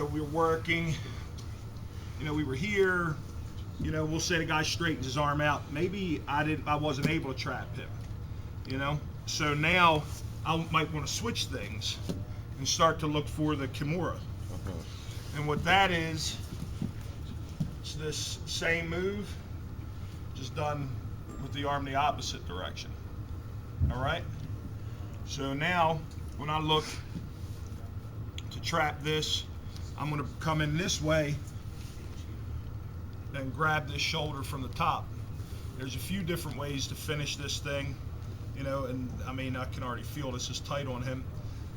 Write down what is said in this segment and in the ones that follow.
we were working, we were here, we'll say the guy straightens his arm out. Maybe I wasn't able to trap him, So now I might want to switch things and start to look for the Kimura. And what that is, it's this same move, just done with the arm the opposite direction. All right? So now, when I look to trap this, I'm going to come in this way and grab this shoulder from the top. There's a few different ways to finish this thing, and I mean, I can already feel this is tight on him.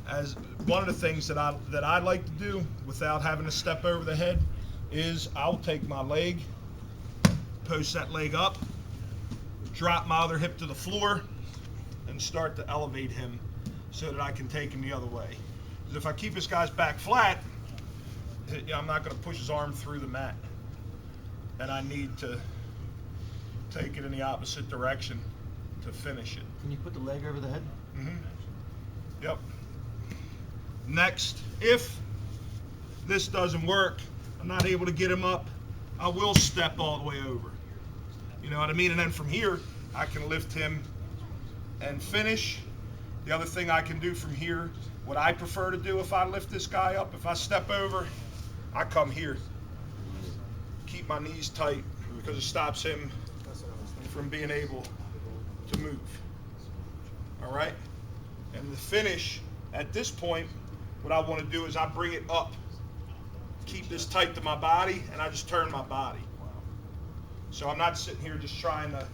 As one of the things that I like to do without having to step over the head is I'll take my leg, post that leg up, drop my other hip to the floor, and start to elevate him so that I can take him the other way. Because if I keep this guy's back flat, I'm not going to push his arm through the mat. And I need to take it in the opposite direction to finish it. Can you put the leg over the head? Mm-hmm. Yep. Next, if this doesn't work, I'm not able to get him up, I will step all the way over. You know what I mean? And then from here, I can lift him and finish. The other thing I can do from here, what I prefer to do if I lift this guy up, if I step over, I come here. Keep my knees tight because it stops him from being able to move. All right? And the finish, at this point, what I want to do is I bring it up, keep this tight to my body, and I just turn my body. So I'm not sitting here just trying to,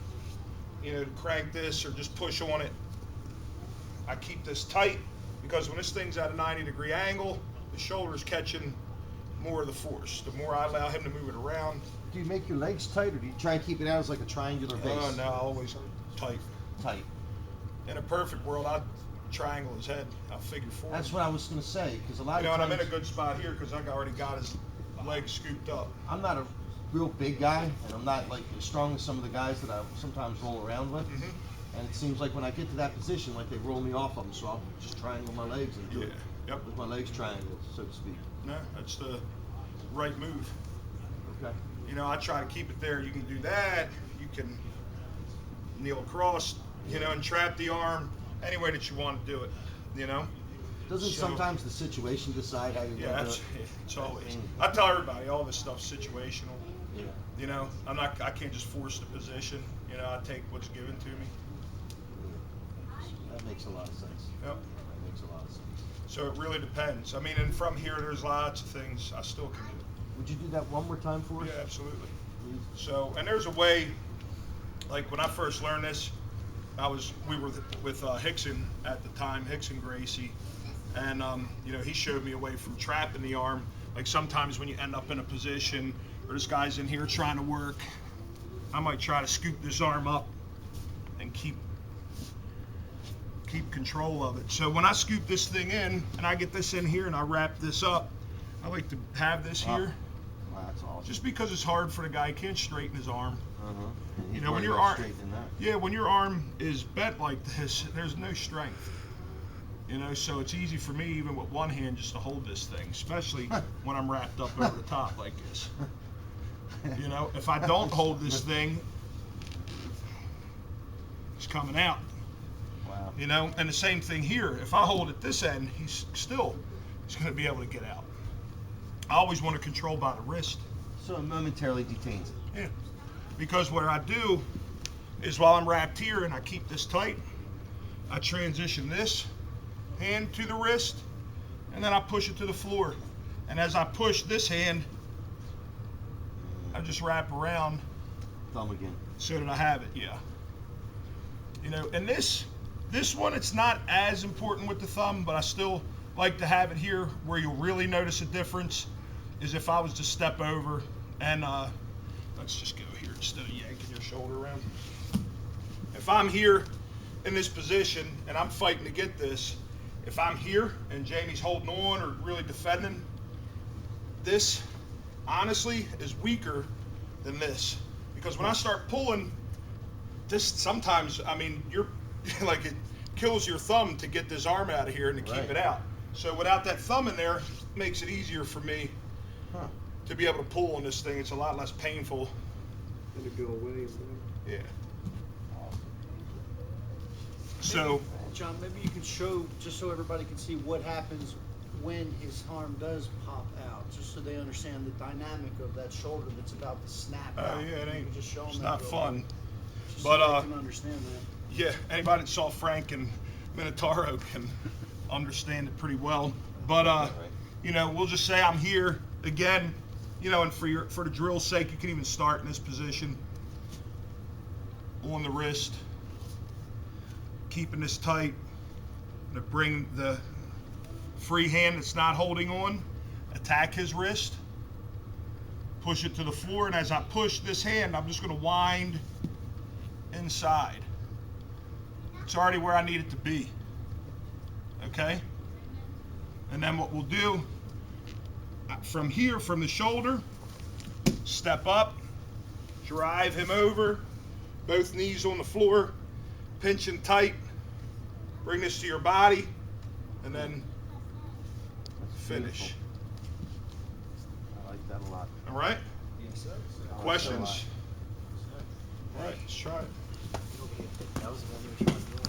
to crank this or just push on it. I keep this tight because when this thing's at a 90-degree angle, the shoulder's catching more of the force. The more I allow him to move it around. Do you make your legs tight, or do you try and keep it out as like a triangular base? No, always tight. Tight. In a perfect world, I'd triangle his head. I'll figure four. That's what I was going to say, because a lot of and times... I'm in a good spot here because I already got his legs scooped up. I'm not a real big guy, and I'm not like as strong as some of the guys that I sometimes roll around with. Mm-hmm. And it seems like when I get to that position, like they roll me off of them, so I'll just triangle my legs and do it with my legs triangled, so to speak. No, that's the right move. Okay. I try to keep it there. You can do that. You can kneel across, and trap the arm any way that you want to do it, Doesn't sometimes the situation decide how you're going to do it? Yeah, it's always. I tell everybody all this stuff's situational. Yeah. I can't just force the position. I take what's given to me. That makes a lot of sense. Yep. That makes a lot of sense. So it really depends. I mean, and from here, there's lots of things I still can do. Would you do that one more time for us? Yeah, absolutely. Please. So, and there's a way, like when I first learned this, we were with Hickson at the time, Shogun Gracie, and he showed me a way from trapping the arm. Like sometimes when you end up in a position where this guy's in here trying to work, I might try to scoop this arm up and keep control of it. So when I scoop this thing in and I get this in here and I wrap this up, I like to have this here. Wow, that's awesome. Just because it's hard for the guy, he can't straighten his arm. When your arm, when your arm is bent like this, there's no strength. So it's easy for me, even with one hand, just to hold this thing, especially when I'm wrapped up over the top like this. If I don't hold this thing, it's coming out. Wow. And the same thing here. If I hold at this end, he's going to be able to get out. I always want to control by the wrist. So it momentarily detains it. Yeah. Because what I do is while I'm wrapped here and I keep this tight, I transition this hand to the wrist and then I push it to the floor. And as I push this hand, I just wrap around. Thumb again. So that I have it, yeah. And this one, it's not as important with the thumb, but I still like to have it here where you'll really notice a difference is if I was to step over and let's just go here instead of yanking your shoulder around. If I'm here in this position and I'm fighting to get this, if I'm here and Jamie's holding on or really defending, this honestly is weaker than this. Because when I start pulling, this sometimes, you're like it kills your thumb to get this arm out of here and to keep it out. So without that thumb in there, makes it easier for me to be able to pull on this thing. It's a lot less painful. Let it go away. Yeah. So, John, maybe you could show, just so everybody can see what happens when his arm does pop out, just so they understand the dynamic of that shoulder that's about to snap out. yeah, it You ain't. can just show them It's that not real fun. quick, just But so they can understand that. yeah, anybody that saw Frank and Minotauro can understand it pretty well. But you know, we'll just say I'm here again. You know, and for the drill's sake, you can even start in this position on the wrist, keeping this tight. To bring the free hand that's not holding on, attack his wrist, push it to the floor, and as I push this hand, I'm just going to wind inside. It's already where I need it to be. Okay? And then what we'll do from here, from the shoulder, step up, drive him over, both knees on the floor, pinching tight. Bring this to your body, and then finish. I like that a lot. All right? Yes, sir. Questions? All right, let's try it. That was the one you were trying to do.